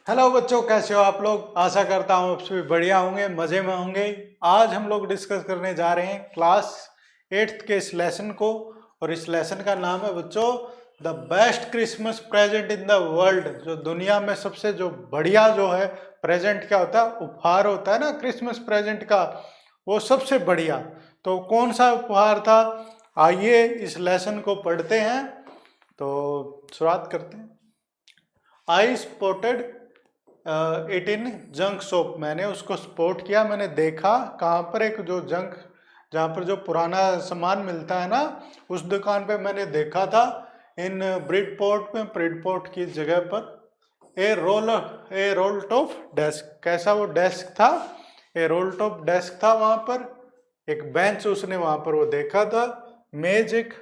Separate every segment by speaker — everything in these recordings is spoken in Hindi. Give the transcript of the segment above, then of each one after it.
Speaker 1: हेलो बच्चों, कैसे हो आप लोग। आशा करता हूँ आप सभी बढ़िया होंगे, मज़े में होंगे। आज हम लोग डिस्कस करने जा रहे हैं क्लास 8th के इस लेसन को, और इस लेसन का नाम है बच्चों the best Christmas present in the world. जो दुनिया में सबसे जो बढ़िया जो है प्रेजेंट क्या होता है, उपहार होता है ना क्रिसमस प्रेजेंट का, वो सबसे बढ़िया। तो कौन सा उपहार था, आइए इस लेसन को पढ़ते हैं। तो शुरुआत करते हैं। आई spotted it in junk shop. मैंने उसको स्पॉट किया, मैंने देखा कहाँ पर, एक जो जंक, जहाँ पर जो पुराना सामान मिलता है ना, उस दुकान पे मैंने देखा था। इन ब्रिडपोर्ट में, ब्रिडपोर्ट की जगह पर ए रोल टॉप डेस्क। कैसा वो डेस्क था, ए रोल टॉप डेस्क था। वहाँ पर एक बेंच उसने वहाँ पर वो देखा था, मेज एक।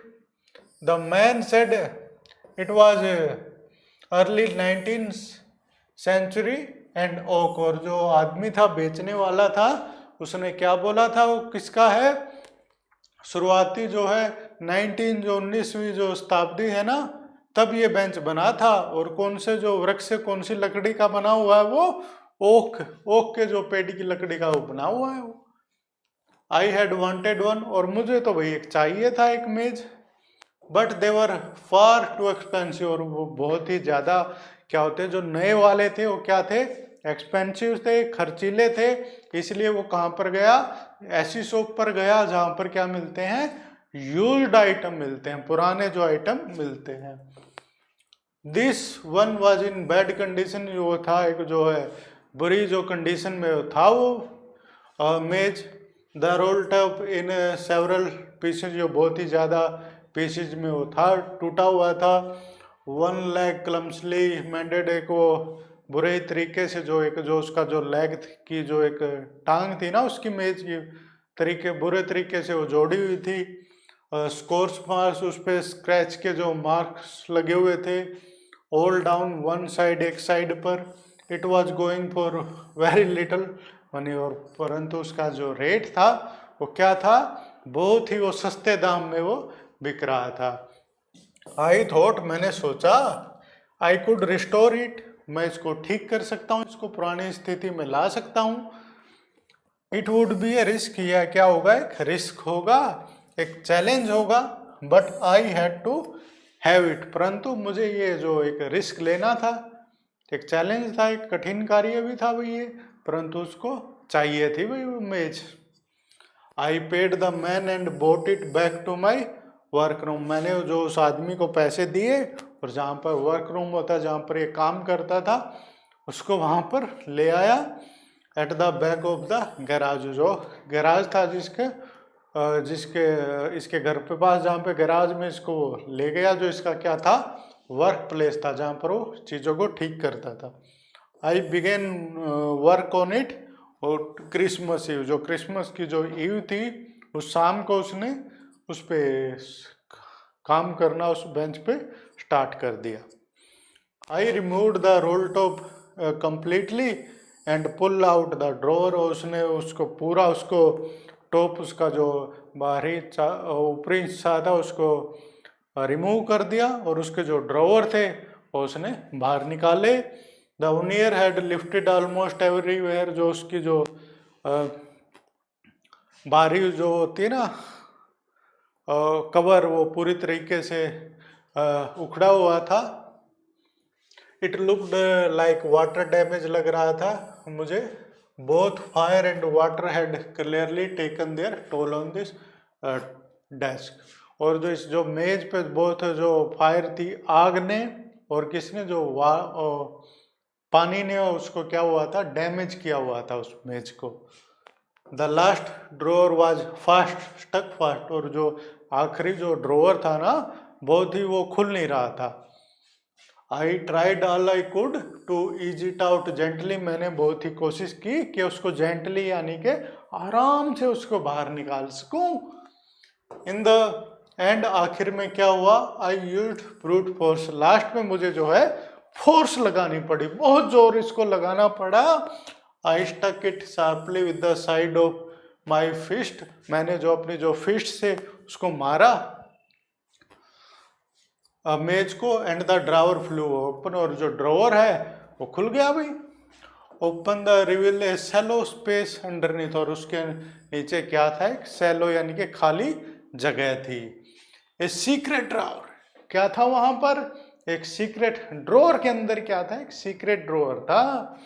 Speaker 1: The man said it was early 19 century and oak. और जो आदमी था, बेचने वाला था, उसने क्या बोला था, वो किसका है, शुरुआती जो है 19वीं जो शताब्दी है ना, तब ये बेंच बना था। और कौन से जो वृक्ष से, कौन सी लकड़ी का बना हुआ है वो, ओक। ओक के जो पेड़ की लकड़ी का वो बना हुआ है वो। आई हैड वांटेड वन, और मुझे तो भाई एक चाहिए था एक मेज। But they were far too expensive, और वो बहुत ही ज़्यादा क्या होते, जो नए वाले थे वो क्या थे, एक्सपेंसिव थे, खर्चीले थे। इसलिए वो कहाँ पर गया, ऐसी शॉप पर गया जहाँ पर क्या मिलते हैं, यूज्ड आइटम मिलते हैं, पुराने जो आइटम मिलते हैं। This one was in bad condition, वो था एक जो है बुरी जो कंडीशन में था वो मेज। The roll top in several pieces, जो बहुत ही ज़्यादा पीसेज में वो था, टूटा हुआ था। वन लेग क्लम्सली मेंडेड, एक वो बुरे तरीके से जो एक जो उसका जो लेग की जो एक टांग थी ना उसकी, मेज की तरीके बुरे तरीके से वो जोड़ी हुई थी। स्कोर्स मार्क्स, उस पर स्क्रैच के जो मार्क्स लगे हुए थे, ऑल डाउन वन साइड, एक साइड पर। It was going for very little money, और परंतु उसका जो रेट था वो क्या था, बहुत ही वो सस्ते दाम में वो बिक रहा था। आई थॉट, मैंने सोचा, आई कुड रिस्टोर इट, मैं इसको ठीक कर सकता हूँ, इसको पुरानी स्थिति में ला सकता हूँ। It would be a risk, यह क्या होगा, एक रिस्क होगा, एक चैलेंज होगा। But I had to have it, परंतु मुझे ये जो एक रिस्क लेना था, एक चैलेंज था, एक कठिन कार्य भी था भाई ये, परंतु उसको चाहिए थी भाई वो मेज। I paid the man and bought it back to my workroom. मैंने जो उस आदमी को पैसे दिए, और जहाँ पर वर्क रूम होता है, जहाँ पर ये काम करता था, उसको वहाँ पर ले आया। At the back of the garage, जो गैराज था जिसके जिसके इसके घर पे पास, जहाँ पे गैराज में इसको ले गया, जो इसका क्या था, वर्क प्लेस था, जहाँ पर वो चीज़ों को ठीक करता था। आई बिगेन वर्क ऑन इट, और क्रिसमस ईव, जो क्रिसमस की जो ईव थी, उस शाम को उसने उस पे काम करना उस बेंच पे स्टार्ट कर दिया। I removed the roll top completely and pull out the drawer, उसने उसको पूरा, उसको टॉप, उसका जो बाहरी ऊपरी हिस्सा था उसको रिमूव कर दिया, और उसके जो ड्रॉवर थे वो उसने बाहर निकाले। द उनियर हैड लिफ्टेड ऑलमोस्ट एवरीवेयर, जो उसकी जो बाहरी जो होती है ना कवर, वो पूरी तरीके से उखड़ा हुआ था। It looked like water damage लग रहा था मुझे। Both fire and water had clearly taken their toll on this desk, और जो इस जो मेज पे बहुत जो फायर थी, आग ने और किसने, जो पानी ने उसको क्या हुआ था, डैमेज किया हुआ था उस मेज को। The last drawer was fast stuck fast, और जो आखिरी जो ड्रॉवर था ना, बहुत ही वो खुल नहीं रहा था। I tried all I could to ease it out gently, मैंने बहुत ही कोशिश की कि उसको जेंटली यानी कि आराम से उसको बाहर निकाल सकूं। इन द एंड, आखिर में क्या हुआ, I used brute force, last में मुझे जो है फोर्स लगानी पड़ी, बहुत जोर इसको लगाना पड़ा। I stuck it sharply with the side of my fist, मैंने जो अपनी जो फिस्ट से उसको मारा मेज को। And the drawer flew open, और जो ड्रॉवर है वो खुल गया भाई। Open the reveal a shallow space underneath, और उसके नीचे क्या था, एक सैलो यानी कि खाली जगह थी। ए सीक्रेट ड्रॉअर, क्या था वहां पर, एक सीक्रेट ड्रॉअर के अंदर क्या था, एक सीक्रेट ड्रॉअर था।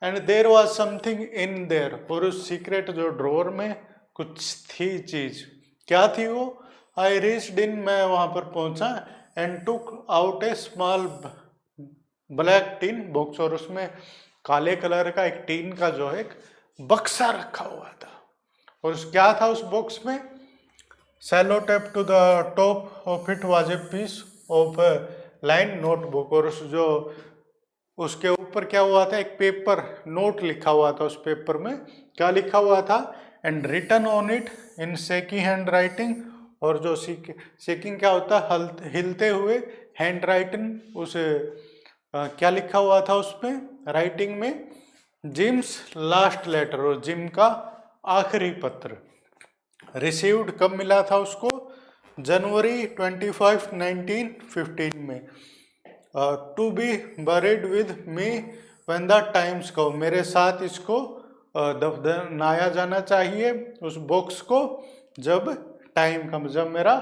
Speaker 1: And there was something in there, और उस सीक्रेट जो ड्रॉअर में कुछ थी चीज, क्या थी वो। आई रीच्ड इन, मैं वहां पर पहुंचा, and took out A small black tin box, और उसमें काले कलर का एक टीन का जो है एक बक्सा रखा हुआ था। और क्या था उस बॉक्स में, sellotape to the top of it was a piece of line notebook, और उस जो उसके ऊपर क्या हुआ था, एक पेपर नोट लिखा हुआ था। उस पेपर में क्या लिखा हुआ था, and written on it in shaky handwriting, और जो शेकिंग क्या होता है, हिलते हुए हैंड राइटिंग, उस क्या लिखा हुआ था उसमें राइटिंग में, जिम्स लास्ट लेटर, और जिम का आखिरी पत्र। रिसीव्ड कब मिला था उसको, जनवरी 25, 1915 में। To be buried with me when the times को, मेरे साथ इसको दफनाया जाना चाहिए उस बॉक्स को जब टाइम कम, जब मेरा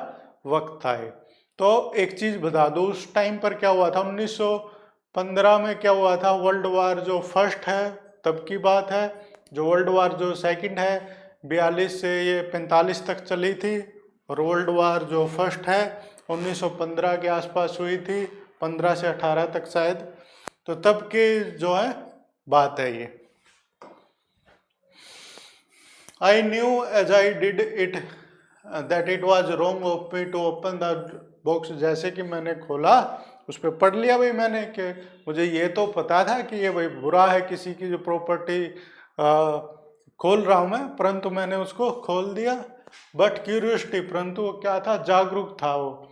Speaker 1: वक्त आए। तो एक चीज बता दो, उस टाइम पर क्या हुआ था, 1915 में क्या हुआ था, वर्ल्ड वार जो फर्स्ट है तब की बात है। जो वर्ल्ड वार जो सेकंड है 42 से ये 45 तक चली थी, और वर्ल्ड वार जो फर्स्ट है 1915 के आसपास हुई थी, 15 से 18 तक शायद। तो तब की जो है बात है ये। I knew as I did it that it was wrong of me to open the box, जैसे कि मैंने खोला उस पर पढ़ लिया भाई मैंने, कि मुझे ये तो पता था कि ये भाई बुरा है, किसी की जो प्रॉपर्टी खोल रहा हूँ मैं, परंतु मैंने उसको खोल दिया। बट क्यूरियोसिटी, परंतु वो क्या था, जागरूक था वो,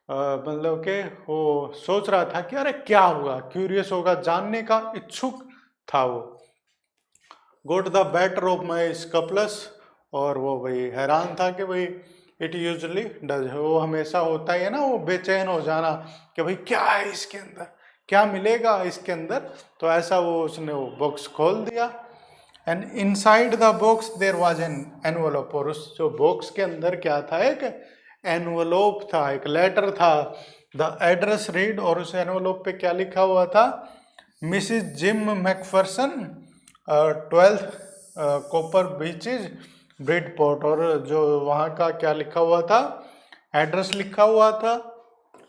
Speaker 1: मतलब कि वो सोच रहा था कि अरे क्या हुआ, क्यूरियस होगा, जानने का इच्छुक था वो। Got the better of my scruples, और वो भाई हैरान था कि भाई इट यूजली डज, वो हमेशा होता ही है ना, वो बेचैन हो जाना कि भाई क्या है इसके अंदर, क्या मिलेगा इसके अंदर। तो ऐसा वो उसने वो बॉक्स खोल दिया। And inside the box there was an envelope, और उस जो बॉक्स के अंदर क्या था, एक एनवलप था, एक लेटर था। द एड्रेस रीड, और उस एनवलप पे क्या लिखा हुआ था, Mrs gym McPherson, 12th copper beaches Bridport, और जो वहाँ का क्या लिखा हुआ था, एड्रेस लिखा हुआ था।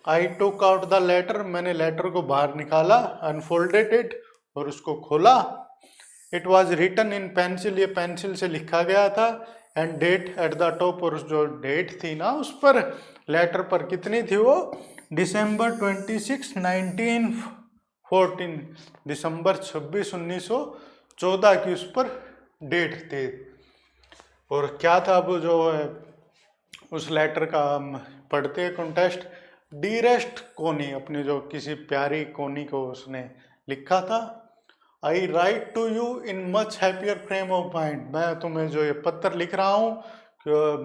Speaker 1: I took out the letter, मैंने लेटर को बाहर निकाला, अनफोल्डेड इट, और उसको खोला। It was written in pencil, ये पेंसिल से लिखा गया था। And date at the top, और जो डेट थी ना उस पर लेटर पर कितनी थी वो, December 26, 1914, दिसंबर 26, 1914 की उस पर डेट थी। और क्या था वो जो है उस लेटर का हम पढ़ते हैं कॉन्टेस्ट, डीरेस्ट कोनी, अपनी जो किसी प्यारी कोनी को उसने लिखा था। I write to you in much happier frame of mind, मैं तुम्हें जो ये पत्र लिख रहा हूँ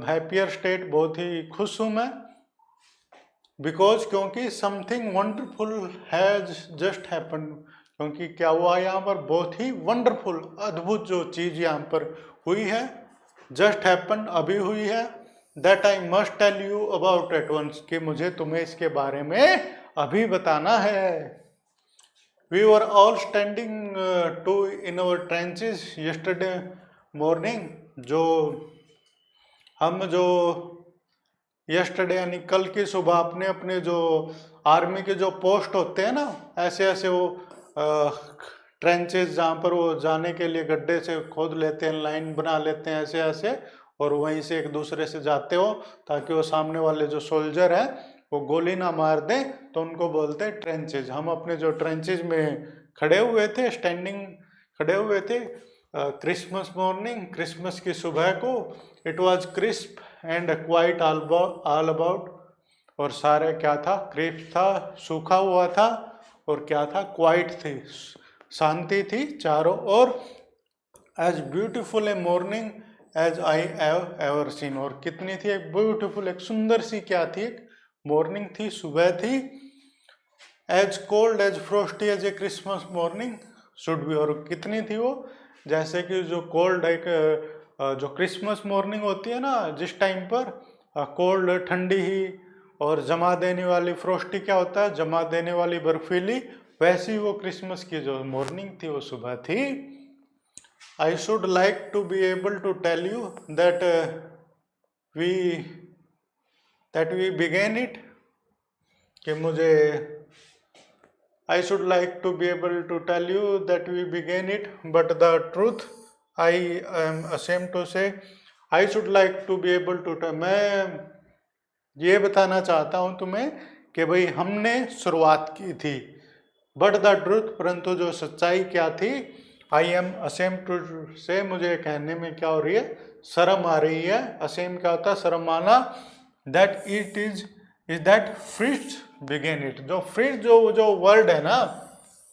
Speaker 1: हैप्पियर स्टेट, बहुत ही खुश हूँ मैं। बिकॉज, क्योंकि something wonderful has just happen, क्योंकि क्या हुआ यहाँ पर, बहुत ही वंडरफुल, अद्भुत जो चीज यहाँ पर हुई है, जस्ट हैपन, अभी हुई है। That I must tell you about at once, कि मुझे तुम्हें इसके बारे में अभी बताना है। We were all standing to in our trenches yesterday morning, जो यस्टरडे यानी कल की सुबह अपने अपने जो आर्मी के जो पोस्ट होते हैं ना, ऐसे ऐसे वो ट्रेंचेस जहाँ पर वो जाने के लिए गड्ढे से खोद लेते हैं, लाइन बना लेते हैं ऐसे ऐसे, और वहीं से एक दूसरे से जाते हो, ताकि वो सामने वाले जो सोल्जर हैं वो गोली ना मार दें, तो उनको बोलते हैं ट्रेंचेज। हम अपने जो ट्रेंचेज में खड़े हुए थे, स्टैंडिंग खड़े हुए थे, क्रिसमस मॉर्निंग, क्रिसमस की सुबह को। It was crisp and quite all about, और सारे क्या था, क्रिस्प था, सूखा हुआ था, और क्या था, क्वाइट थी, शांति थी चारों ओर। As beautiful a morning as I have ever seen, और कितनी थी, एक ब्यूटिफुल, एक सुंदर सी क्या थी, एक मॉर्निंग थी, सुबह थी, as cold as frosty as a Christmas morning should be, और कितनी थी वो, जैसे कि जो कोल्ड एक जो क्रिसमस मॉर्निंग होती है ना जिस टाइम पर कोल्ड ठंडी ही, और जमा देने वाली फ्रोस्टी क्या होता है, जमा देने वाली बर्फीली, वैसी वो क्रिसमस की जो मॉर्निंग थी वो सुबह थी। I should like to be able to tell you that we began it, कि मुझे I should like to be able to tell you that we began it, but the truth I am ashamed to say. I should like to be able to tell, मैं ये बताना चाहता हूँ तुम्हें कि भाई हमने शुरुआत की थी, बट द ट्रूथ, परंतु जो सच्चाई क्या थी, आई एम असेम टू से, मुझे कहने में क्या हो रही है, शर्म आ रही है। असेम क्या होता है, शर्म आना। That it is that Fritz began it, जो फ्रिट्ज जो वर्ड है ना,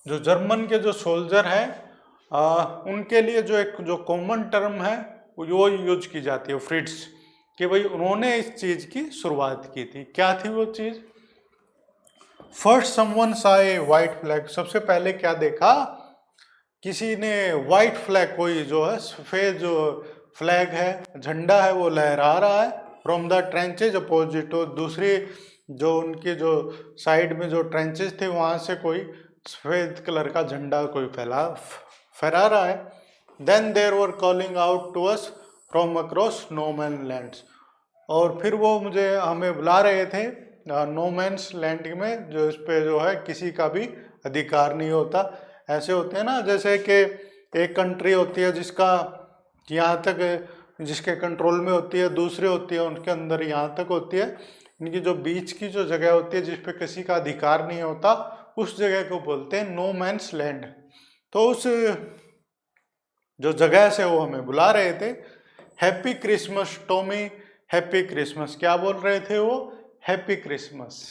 Speaker 1: जो जर्मन के जो सोल्जर हैं उनके लिए जो एक जो कॉमन टर्म है वो यूज की जाती है फ्रिट्ज, कि भाई उन्होंने इस चीज की शुरुआत की थी। क्या थी वो चीज? फर्स्ट समवन सा ए व्हाइट फ्लैग, सबसे पहले क्या देखा, किसी ने व्हाइट फ्लैग, कोई जो है सफेद जो फ्लैग है, झंडा है, वो लहरा रहा है फ्रॉम द ट्रेंचेज अपोजिट, तो दूसरी जो उनकी जो साइड में जो ट्रेंचेज थे वहां से कोई सफेद कलर का झंडा कोई फहरा रहा है। Then there were calling out to us from across no man lands, और फिर वो हमें बुला रहे थे नो मैन्स लैंड में, जो इस पे जो है किसी का भी अधिकार नहीं होता। ऐसे होते हैं ना, जैसे कि एक कंट्री होती है जिसका यहाँ तक जिसके कंट्रोल में होती है, दूसरी होती है उनके अंदर यहाँ तक होती है, इनकी जो बीच की जो जगह होती है जिस पे किसी का अधिकार नहीं होता, उस जगह को बोलते हैं नो मैन्स लैंड। तो उस जो जगह से वो हमें बुला रहे थे, happy Christmas Tommy, happy Christmas, क्या बोल रहे थे वो, happy Christmas.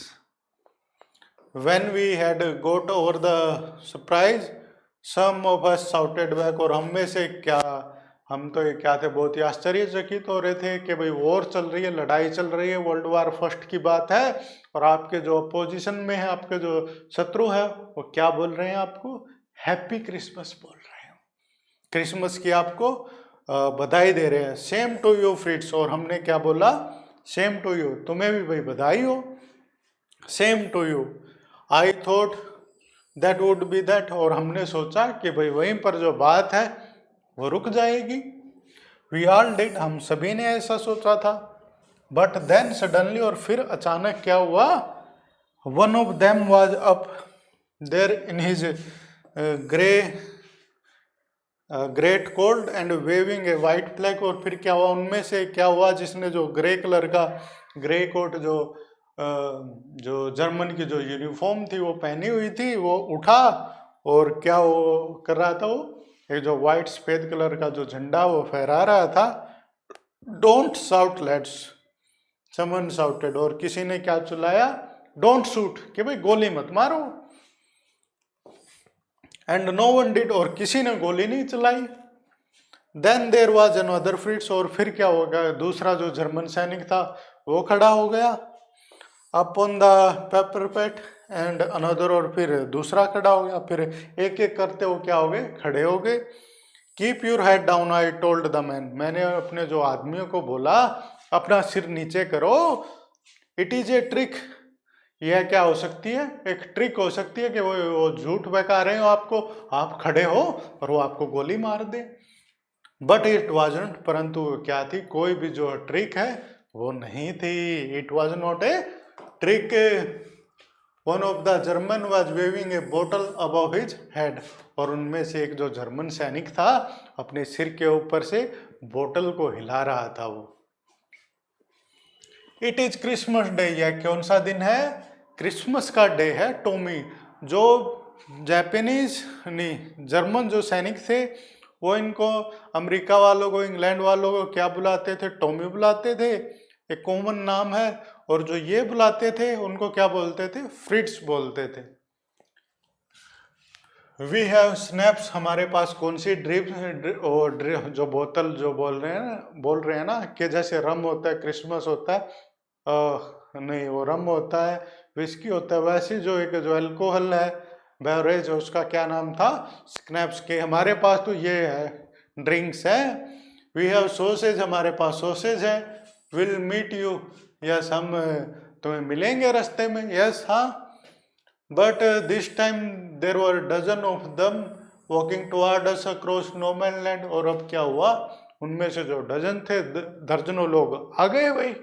Speaker 1: When we had got over the surprise, some of us shouted back, और हम में से हम तो ये क्या थे, बहुत ही आश्चर्यचकित हो रहे थे कि भाई वॉर चल रही है, लड़ाई चल रही है, वर्ल्ड वार फर्स्ट की बात है, और आपके जो अपोजिशन में है, आपके जो शत्रु है, वो क्या बोल रहे हैं, आपको हैप्पी क्रिसमस बोल रहे हैं, क्रिसमस की आपको बधाई दे रहे हैं। सेम टू यू फ्रिट्स, और हमने क्या बोला, सेम टू यू, तुम्हें भी भाई बधाई हो, same to you. I thought that would be that, और हमने सोचा कि भाई वहीं पर जो बात है वो रुक जाएगी। वी ऑल डिड, हम सभी ने ऐसा सोचा था। बट देन सडनली, और फिर अचानक क्या हुआ, one of them was up there in his great coat and waving a white flag, और फिर क्या हुआ, उनमें से क्या हुआ जिसने जो ग्रे कलर का ग्रे कोट जो जर्मन की जो यूनिफॉर्म थी वो पहनी हुई थी, वो उठा और क्या वो कर रहा था, वो एक जो व्हाइट सफेद कलर का जो झंडा वो फहरा रहा था। Don't shout let's, someone shouted, और किसी ने क्या चिल्लाया, डोंट शूट, कि भाई गोली मत मारो। एंड नो वन डिड, और किसी ने गोली नहीं चलाई। Then there was another Fritz, और फिर क्या हो गया, दूसरा जो जर्मन सैनिक था वो खड़ा हो गया upon the paper pet and another, और फिर दूसरा खड़ा हो गया, फिर एक एक करते वो क्या हो गए, खड़े हो गए। Keep your head down I told the man, मैंने अपने जो आदमियों को बोला अपना सिर नीचे करो। इट इज ए ट्रिक, यह क्या हो सकती है, एक ट्रिक हो सकती है कि वो झूठ बता रहे हो आपको, आप खड़े हो और वो आपको गोली मार दे। बट इट वाजंट, परंतु क्या थी, कोई भी जो ट्रिक है वो नहीं थी। It was not a trick. One of the German was waving a बोतल अबव हिज हेड, और उनमें से एक जो जर्मन सैनिक था अपने सिर के ऊपर से बोतल को हिला रहा था वो। इट इज क्रिसमस डे, यह कौन सा दिन है, क्रिसमस का डे है। टॉमी, जो जापानीज नहीं जर्मन जो सैनिक थे वो इनको अमेरिका वालों को, इंग्लैंड वालों को क्या बुलाते थे, टॉमी बुलाते थे, एक कॉमन नाम है। और जो ये बुलाते थे उनको क्या बोलते थे, फ्रिट्स बोलते थे। वी हैव स्नैप्स, हमारे पास कौन सी ड्रिप जो बोतल जो बोल रहे हैं ना कि जैसे रम होता है, क्रिसमस होता है, नहीं, वो रम होता है, विस्की होता है। वैसे जो एक जो अल्कोहल है, बेवरेज, उसका क्या नाम था, स्नैप्स के। हमारे पास तो ये है, ड्रिंक्स है। वी हैव सॉसेज, हमारे पास सॉसेज है। विल मीट यू, यस, हम तुम्हें मिलेंगे रास्ते में, यस, हाँ। But this time there were dozen of them walking toward us across no man land. और अब क्या हुआ, उनमें से जो डजन थे, दर्जनों लोग आ गए भाई।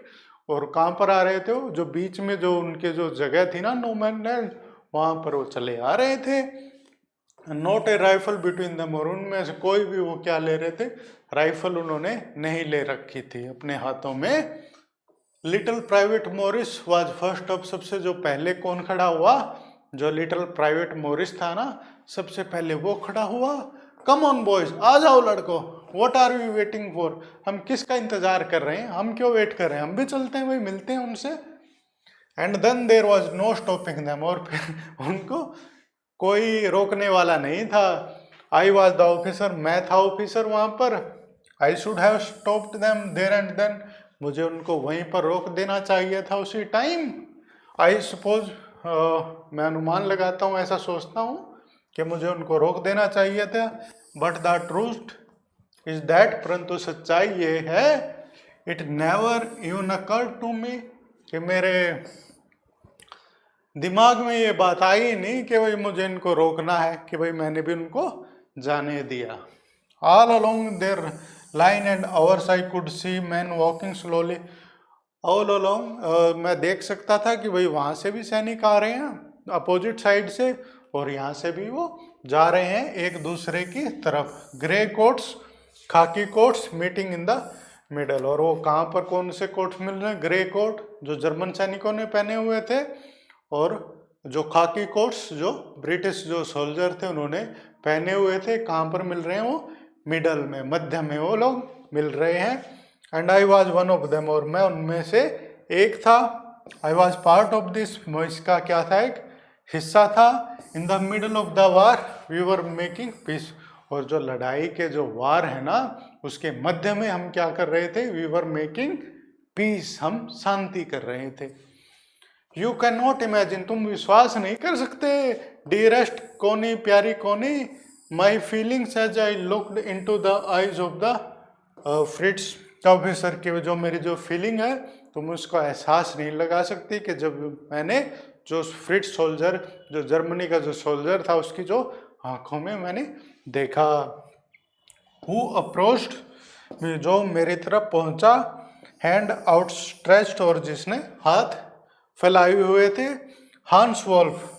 Speaker 1: और कहाँ पर आ रहे थे वो, जो बीच में जो उनके जो जगह थी ना, नो मैन लैंड, वहां पर वो चले आ रहे थे। Not a rifle between them, और उनमें से कोई भी वो क्या ले रहे थे, राइफल उन्होंने नहीं ले रखी थी अपने हाथों में। Little private Morris was first up, सबसे जो पहले कौन खड़ा हुआ, जो लिटिल प्राइवेट मॉरिस था ना, सबसे पहले वो खड़ा हुआ। कम ऑन बॉयज, आ जाओ लड़को, what are we waiting for, हम किसका इंतजार कर रहे हैं, हम क्यों वेट कर रहे हैं, हम भी चलते हैं भाई, मिलते हैं उनसे। And then there was no stopping them, और फिर उनको कोई रोकने वाला नहीं था। आई वॉज द ऑफिसर, मैं था ऑफिसर वहां पर। I should have stopped them there and then, मुझे उनको वहीं पर रोक देना चाहिए था उसी टाइम। आई सपोज, मैं अनुमान लगाता हूँ, ऐसा सोचता हूँ कि मुझे उनको रोक देना चाहिए था। But the truth is that, परंतु सच्चाई ये है, it never even occurred to me, कि मेरे दिमाग में ये बात आई नहीं कि भाई मुझे इनको रोकना है, कि भाई मैंने भी उनको जाने दिया। All along their line and hours I could see men walking slowly. All along, मैं देख सकता था कि भाई वहाँ से भी सैनिक आ रहे हैं अपोजिट साइड से, और यहाँ से भी वो जा रहे हैं एक दूसरे की तरफ। ग्रे कोट्स, खाकी quotes meeting in the middle, और वो कहाँ पर कौन से कोट्स मिल रहे हैं, ग्रे कोट जो जर्मन सैनिकों ने पहने हुए थे, और जो खाकी कोट्स जो ब्रिटिश जो सोल्जर थे उन्होंने पहने हुए थे, कहाँ पर मिल रहे हैं वो, मिडल में, मध्य में वो लोग मिल रहे हैं। And I was one of them, और मैं उनमें से एक था। I was part of this, इसका क्या था, एक हिस्सा था। In the middle of the war we were making peace, और जो लड़ाई के जो वार है ना, उसके मध्य में हम क्या कर रहे थे, वी वर मेकिंग पीस, हम शांति कर रहे थे। यू कैन नॉट इमेजिन, तुम विश्वास नहीं कर सकते, डियरेस्ट कोनी, प्यारी Connie, my feelings as I looked into the eyes of the Fritz officer की, जो मेरी जो फीलिंग है तुम उसका एहसास नहीं लगा सकती, कि जब मैंने जो फ्रिट्स सोल्जर, जो जर्मनी का जो सोल्जर था, उसकी जो आंखों में मैंने देखा। हु अप्रोच्ड, जो मेरी तरफ पहुंचा, हैंड आउटस्ट्रेच्ड, और जिसने हाथ फैलाए हुए थे। हांस वोल्फ,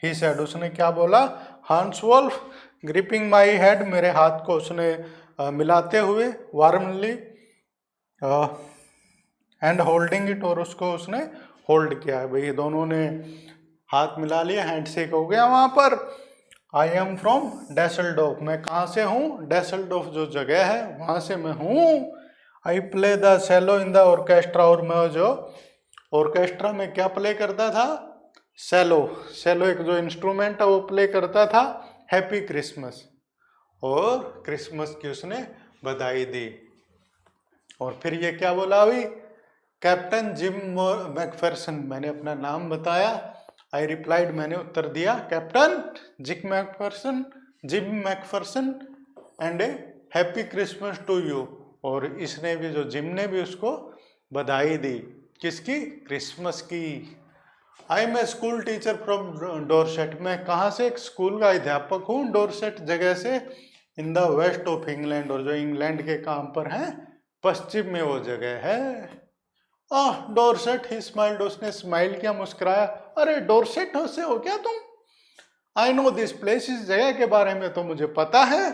Speaker 1: ही सेड, उसने क्या बोला, हांस वोल्फ, ग्रिपिंग माई हेड, मेरे हाथ को उसने मिलाते हुए, वार्मली, एंड होल्डिंग इट, और उसको उसने होल्ड किया। भाई दोनों ने हाथ मिला लिया, हैंडशेक हो गया वहां पर। आई एम फ्रॉम डेसलडोफ, मैं कहाँ से हूँ, डेसलडोफ जो जगह है वहां से मैं हूँ। I play the cello in the orchestra, और मैं जो ऑर्केस्ट्रा में क्या प्ले करता था, सेलो, सेलो एक जो इंस्ट्रूमेंट है वो प्ले करता था। हैप्पी क्रिसमस, और क्रिसमस की उसने बधाई दी। और फिर ये क्या बोला अभी, कैप्टन जिम मैकफेरसन, मैंने अपना नाम बताया। आई रिप्लाइड, मैंने उत्तर दिया, captain Jim McPherson, Jim McPherson, and a happy Christmas to you. और इसने भी, जो जिम ने भी उसको बधाई दी, किसकी, क्रिसमस की। I am a school teacher from Dorset, मैं कहाँ से, एक स्कूल का अध्यापक हूँ डोरसेट जगह से, in the west of England, और जो इंग्लैंड के काम पर है, पश्चिम में वो जगह है। डोरसेट, ही स्माइल्ड, उसने स्माइल किया, मुस्कुराया। अरे डोरसेट से हो क्या तुम, आई नो दिस प्लेस, इस जगह के बारे में तो मुझे पता है।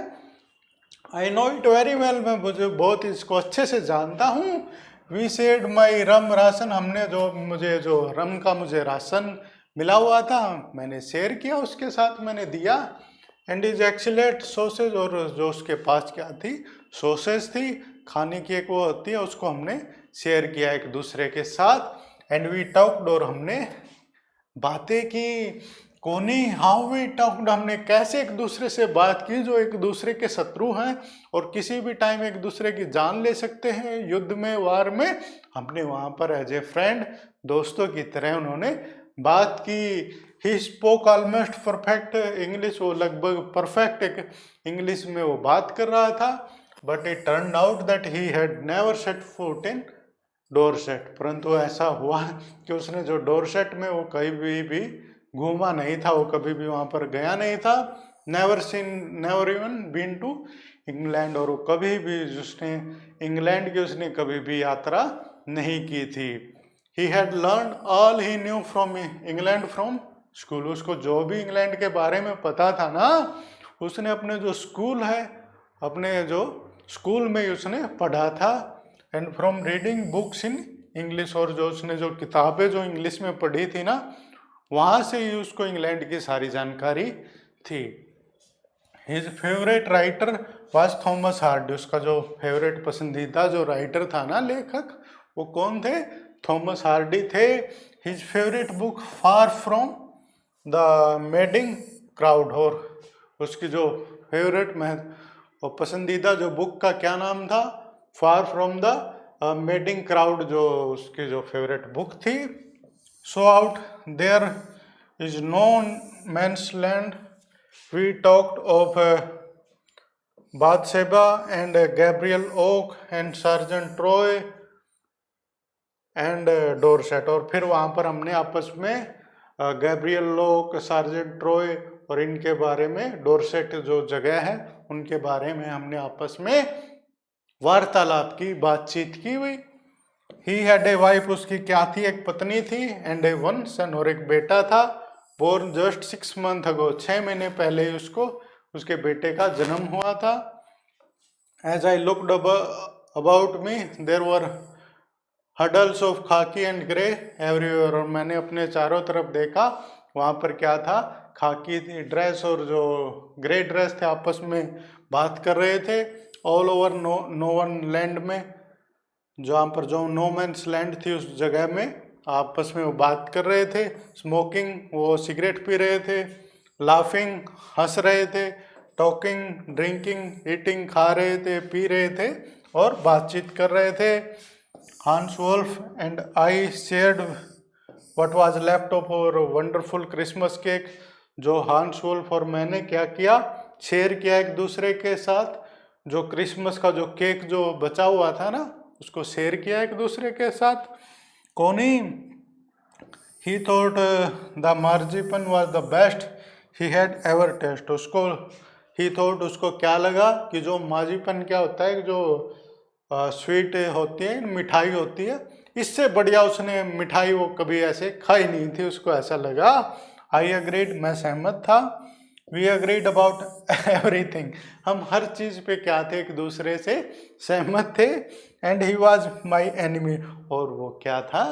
Speaker 1: I know it very well, मैं मुझे बहुत इसको अच्छे से जानता हूँ। We said my rum ration, हमने जो, मुझे जो रम का मुझे राशन मिला हुआ था, मैंने शेयर किया उसके साथ, मैंने दिया। एंड इज एक्सीलेंट सॉसेज, और जो उसके पास क्या थी, सॉसेज थी, खाने की एक वो होती है, उसको हमने शेयर किया एक दूसरे के साथ। एंड वी टॉक्ड, और हमने बातें की। कोनी हाउ वी टॉक्ड, हमने कैसे एक दूसरे से बात की जो एक दूसरे के शत्रु हैं और किसी भी टाइम एक दूसरे की जान ले सकते हैं युद्ध में, वार में। हमने वहां पर एज ए फ्रेंड, दोस्तों की तरह उन्होंने बात की। He spoke almost perfect English, वो लगभग परफेक्ट इंग्लिश में वो बात कर रहा था। But it turn out that he had never set foot in Dorset, परंतु ऐसा हुआ कि उसने जो डोरसेट में वो कहीं भी घूमा नहीं था, वो कभी भी वहां पर गया नहीं था। Never even been to England, और वो कभी भी उसने इंग्लैंड की उसने कभी भी यात्रा नहीं की थी। He had learn all he new from England from school, उसको जो भी इंग्लैंड के बारे में पता था ना, उसने अपने जो स्कूल है, अपने जो स्कूल में उसने पढ़ा था। And from reading books in English, और जो उसने जो किताबें जो इंग्लिश में पढ़ी थी ना, वहाँ से ही उसको इंग्लैंड की सारी जानकारी थी। His favourite writer was Thomas Hardy, उसका जो फेवरेट पसंदीदा जो राइटर था ना, लेखक, वो कौन थे? थॉमस हार्डी थे। His favourite book far from the madding crowd, और उसकी जो फेवरेट और पसंदीदा जो बुक का क्या नाम था? Far from the madding crowd, जो उसकी जो फेवरेट बुक थी। So out there is no man's land, we talked of Bathsheba and Gabriel Oak and sergeant Troy and Dorset, और फिर वहाँ पर हमने आपस में गैब्रियल ओक, सार्जेंट ट्रॉय और इनके बारे में, डोरसेट जो जगह है उनके बारे में हमने आपस में वार्तालाप की, बातचीत की हुई। ही हैड ए वाइफ, उसकी क्या थी? एक पत्नी थी। एंड ए वन सन, और एक बेटा था। बोर्न जस्ट 6 months अगो, 6 महीने पहले ही उसको उसके बेटे का जन्म हुआ था। As I looked about me there were huddles of khaki and grey everywhere, और मैंने अपने चारों तरफ देखा, वहाँ पर क्या था? खाकी ड्रेस और जो ग्रे ड्रेस थे आपस में बात कर रहे थे। All over no one land में, जहाँ पर जो नो मैंस लैंड थी उस जगह में आपस में वो बात कर रहे थे। स्मोकिंग, वो सिगरेट पी रहे थे। लाफिंग, हंस रहे थे। टॉकिंग, ड्रिंकिंग, ईटिंग, खा रहे थे, पी रहे थे और बातचीत कर रहे थे। Hans Wolf and I shared what was left of our wonderful Christmas cake, जो हांस वोल्फ और मैंने क्या किया? शेयर किया एक दूसरे के साथ, जो क्रिसमस का जो केक जो बचा हुआ था ना, उसको शेयर किया एक दूसरे के साथ। Connie he thought the marzipan was the best he had ever taste, उसको ही थॉट, उसको क्या लगा कि जो मार्जिपन क्या होता है, जो स्वीट होती है, मिठाई होती है, इससे बढ़िया उसने मिठाई वो कभी ऐसे खाई नहीं थी, उसको ऐसा लगा। आई अग्रीड, मैं सहमत था। वी अग्रीड अबाउट एवरीथिंग, हम हर चीज पे क्या थे? एक दूसरे से सहमत थे। And he was my enemy, और वो क्या था?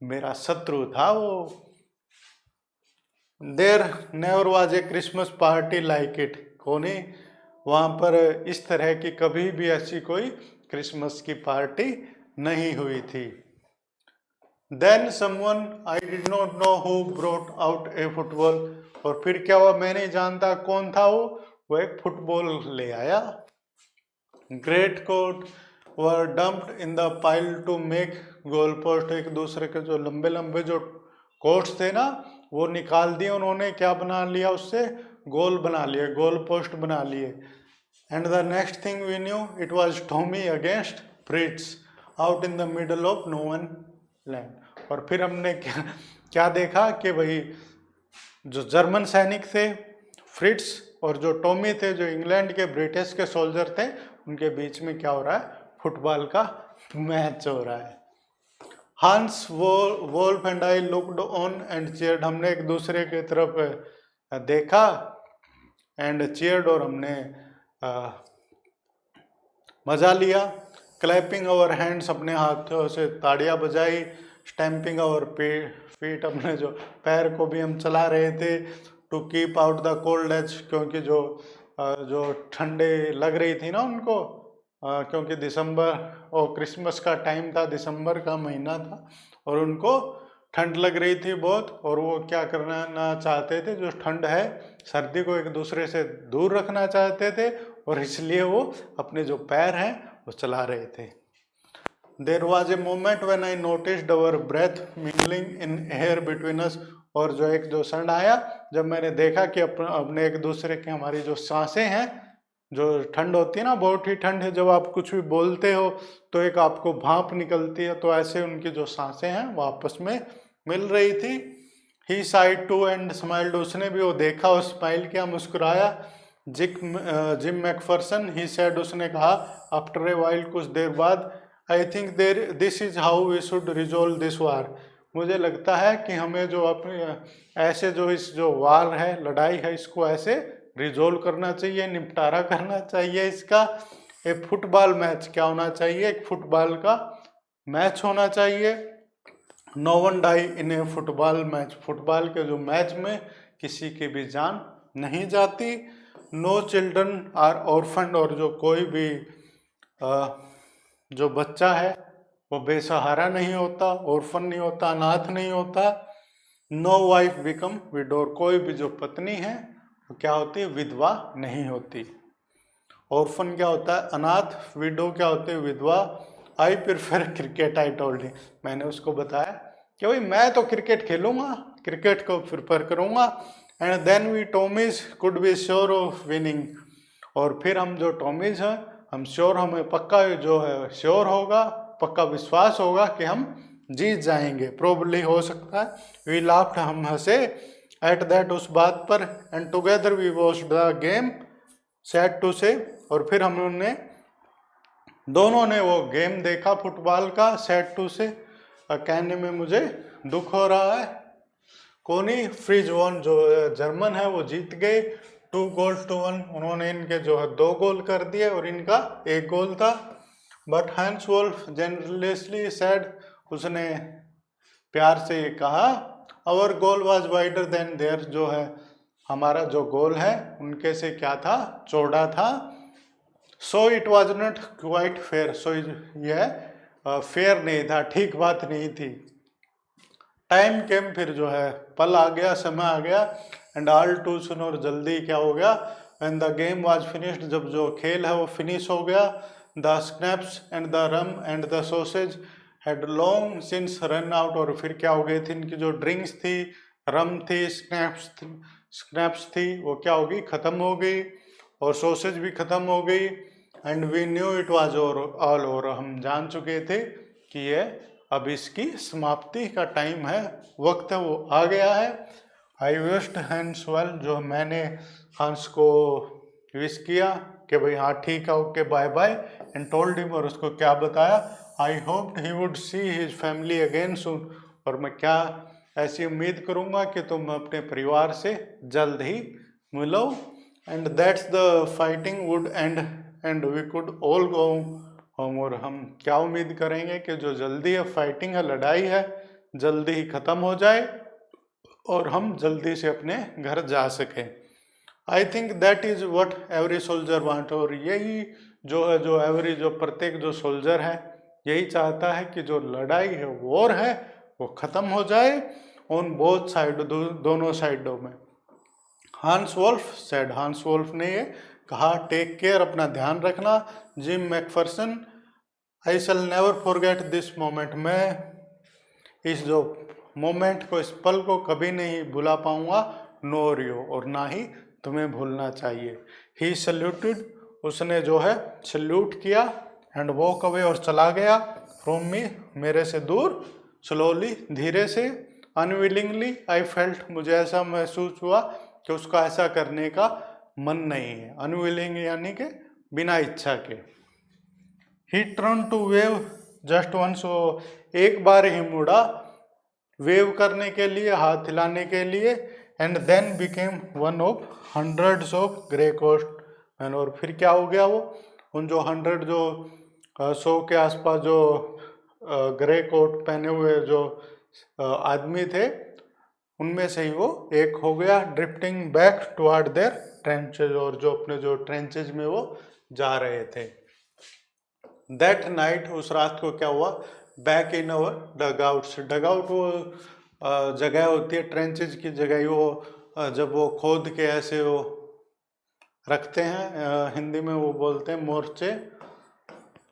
Speaker 1: मेरा शत्रु था वो। There never was a Christmas party like it, Connie वहाँ पर इस तरह की कभी भी ऐसी कोई क्रिसमस की पार्टी नहीं हुई थी। Then someone I did not know who brought out a football, और फिर क्या हुआ? मैं नहीं जानता कौन था वो एक फुटबॉल ले आया। Great coat were dumped in the pile to make goal post, एक दूसरे के जो लंबे लंबे जो कोट्स थे ना, वो निकाल दिए उन्होंने, क्या बना लिया उससे? गोल बना लिए, गोल पोस्ट बना लिए। And the next thing we knew it was Tommy against Fritz out in the middle of no one land, और फिर हमने क्या क्या देखा कि भाई जो जर्मन सैनिक थे फ्रिट्स और जो टॉमी थे, जो इंग्लैंड के ब्रिटिश के सोल्जर थे, उनके बीच में क्या हो रहा है? फुटबॉल का मैच हो रहा है। Hans Wolf and I looked on and cheered, हमने एक दूसरे की तरफ देखा एंड चीयर्ड, और हमने मजा लिया। क्लैपिंग अवर हैंड्स, अपने हाथों से ताड़ियां बजाई। स्टैम्पिंग अवर फीट, अपने जो पैर को भी हम चला रहे थे। To keep out the cold as, क्योंकि जो ठंडे लग रही थी ना उनको, क्योंकि दिसंबर और क्रिसमस का टाइम था, दिसंबर का महीना था, और उनको ठंड लग रही थी बहुत, और वो क्या करना चाहते थे, जो ठंड है सर्दी को एक दूसरे से दूर रखना चाहते थे, और इसलिए वो अपने जो पैर हैं वो चला रहे थे। There was a moment when I noticed our breath mingling in air between us, और जो क्षण आया जब मैंने देखा कि अपने एक दूसरे की हमारी जो सांसें हैं, जो ठंड होती है ना, बहुत ही ठंड है, जब आप कुछ भी बोलते हो तो एक आपको भाप निकलती है, तो ऐसे उनकी जो सांसें हैं वो आपस में मिल रही थी। ही साइड टू एंड स्माइल्ड, उसने भी वो देखा और स्माइल किया, मुस्कुराया। जिम मैकफरसन, ही सेड, उसने कहा, आफ्टर ए वाइल, कुछ देर बाद, I think this is how we should resolve this war, मुझे लगता है कि हमें जो अपने ऐसे जो इस जो वार है, लड़ाई है, इसको ऐसे रिजोल्व करना चाहिए, निपटारा करना चाहिए इसका। एक फुटबॉल मैच क्या होना चाहिए, एक फुटबॉल का मैच होना चाहिए। नो वन डाई इन ए फुटबॉल मैच, फुटबॉल के जो मैच में किसी की भी जान नहीं जाती। नो चिल्ड्रन आर ऑर्फन, और जो कोई भी जो बच्चा है वो बेसहारा नहीं होता, ऑर्फन नहीं होता, अनाथ नहीं होता। नो वाइफ बिकम विडोर, कोई भी जो पत्नी है वो क्या होती है, विधवा नहीं होती। ऑर्फन क्या होता है, अनाथ। विडो क्या होती है, विधवा। I prefer cricket, I told him, मैंने उसको बताया कि भाई मैं तो क्रिकेट खेलूंगा, क्रिकेट को प्रेफर करूंगा। And then we Tommies could be sure of winning, और फिर हम जो टॉमीज हैं हम श्योर, हमें पक्का जो है श्योर होगा, पक्का विश्वास होगा कि हम जीत जाएंगे, प्रोबेबली हो सकता है। वी लाफ्ड, हम हंसे, एट दैट, उस बात पर। And together we watched the game, sad to say, और फिर हमने दोनों ने वो गेम देखा फुटबॉल का, सैड टू से, कहने में मुझे दुख हो रहा है। कोनी फ्रिज वन, जो जर्मन है वो जीत गए, 2-1, उन्होंने इनके जो है 2 गोल कर दिए और इनका 1 गोल था। But Hans Wolf generously said, उसने प्यार से ये कहा, our goal was wider than their, जो है हमारा जो गोल है उनके से क्या था, चौड़ा था। So it was not quite fair, so यह फेयर नहीं था, ठीक बात नहीं थी। टाइम केम, फिर जो है पल आ गया, समय आ गया। एंड ऑल टू सुन, और जल्दी क्या हो गया, and the game was finished, जब जो खेल है वो फिनिश हो गया। The snaps and the rum and the sausage had long since run out, और फिर क्या हो गई थी, इनकी जो ड्रिंक्स थी, रम थी, स्नैप्स थी, वो क्या होगी, खत्म हो गई, और सॉसेज भी खत्म हो गई। And we knew it was all over, हम जान चुके थे कि ये अब इसकी समाप्ति का टाइम है, वक्त है, वो आ गया है। आई विश्ड हैंस वेल, जो मैंने हंस को विश किया कि भाई हाँ ठीक है, okay bye bye. And told him, और उसको क्या बताया, I hoped he would see his family again soon, और मैं क्या ऐसी उम्मीद करूँगा कि तुम अपने परिवार से जल्द ही मिलो। And that's the fighting would end we could all go home, और हम क्या उम्मीद करेंगे कि जो जल्दी है फाइटिंग है, लड़ाई है, जल्दी ही ख़त्म हो जाए और हम जल्दी से अपने घर जा सकें। I think that is what every soldier want, और यही जो है, जो एवरी, जो प्रत्येक जो सोल्जर है यही चाहता है कि जो लड़ाई है, वॉर है, वो ख़त्म हो जाए ऑन बोथ साइड, दोनों साइडों में। हांस वोल्फ सेड, हांस वोल्फ ने ये कहा, टेक केयर, अपना ध्यान रखना। Gym McPherson, I shell never forget this moment, मैं इस जो मोमेंट को, इस पल को कभी नहीं भुला पाऊंगा। नोर यू, और ना ही तुम्हें भूलना चाहिए। ही सल्यूटेड, उसने जो है सल्यूट किया, एंड वॉक अवे, और चला गया, फ्रॉम मी, मेरे से दूर, स्लोली, धीरे से। अनविलिंगली आई फेल्ट, मुझे ऐसा महसूस हुआ कि उसका ऐसा करने का मन नहीं है। अनविलिंग यानी कि बिना इच्छा के। He turn to wave just once, वो एक बार ही मुड़ा वेव करने के लिए, हाथ हिलाने के लिए। And then became one of hundreds of grey कोस्ट, एंड और फिर क्या हो गया, वो उन जो 100 जो 100 के आसपास जो ग्रे कोट पहने हुए जो आदमी थे, उनमें से ही वो एक हो गया। Drifting back toward their trenches, और जो अपने जो ट्रेंचेज में वो जा रहे थे। दैट नाइट, उस रात को क्या हुआ, बैक इन अवर डगआउट्स, डगआउट वो जगह होती है, ट्रेंचेज की जगह, वो जब वो खोद के ऐसे वो रखते हैं, हिंदी में वो बोलते हैं मोर्चे,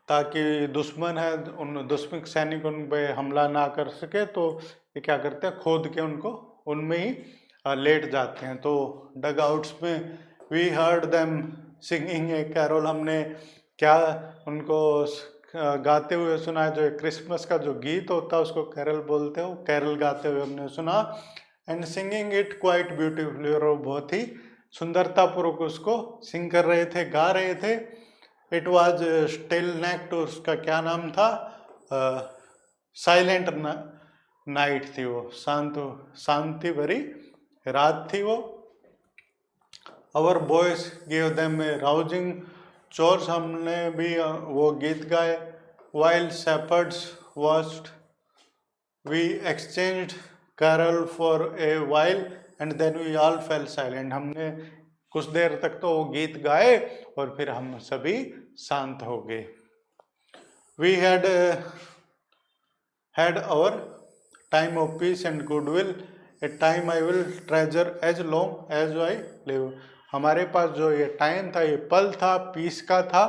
Speaker 1: ताकि दुश्मन है उन दुश्मन सैनिक उन पे हमला ना कर सके, तो ये क्या करते हैं, खोद के उनको उनमें ही लेट जाते हैं। तो डग आउट्स में we heard them singing a carol, हमने क्या उनको गाते हुए सुना है। जो क्रिसमस का जो गीत होता है उसको कैरल बोलते हो, कैरल गाते हुए हमने सुना। And singing it quite beautifully, और वो बहुत ही सुंदरतापूर्वक उसको सिंग कर रहे थे, गा रहे थे। इट वॉज स्टिल नेक्ट, उसका क्या नाम था, साइलेंट नाइट थी वो, शांति भरी रात थी वो। Our boys give them a rousing chorus, हमने भी वो गीत गाए। While shepherds watched we exchanged carol for a while and then we all fell silent, हमने कुछ देर तक तो वो गीत गाए और फिर हम सभी शांत हो गए। We had our time of peace and goodwill, a time I will treasure as long as I live, हमारे पास जो ये टाइम था, ये पल था, पीस का था,